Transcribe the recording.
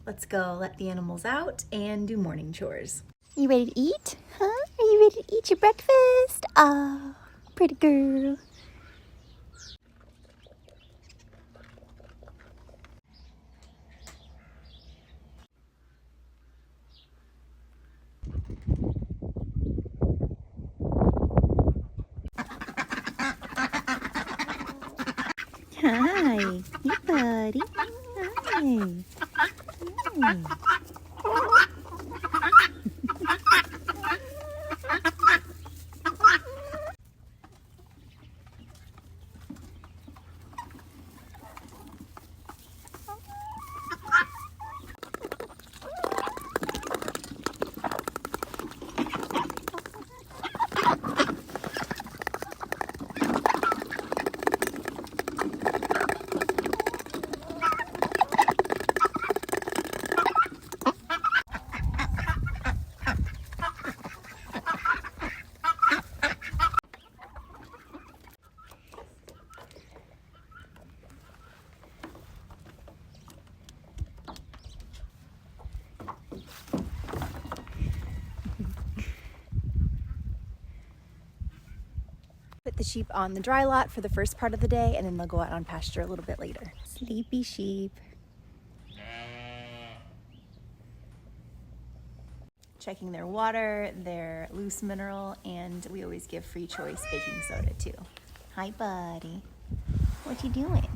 Let's go let the animals out and do morning chores. You ready to eat? Huh? Are you ready to eat your breakfast? Oh, pretty girl. Hi. Hey, buddy. Hi. Hi. Put the sheep on the dry lot for the first part of the day, and then they'll go out on pasture a little bit later. Sleepy sheep. Checking their water, their loose mineral, and we always give free choice baking soda too. Hi, buddy. What you doing?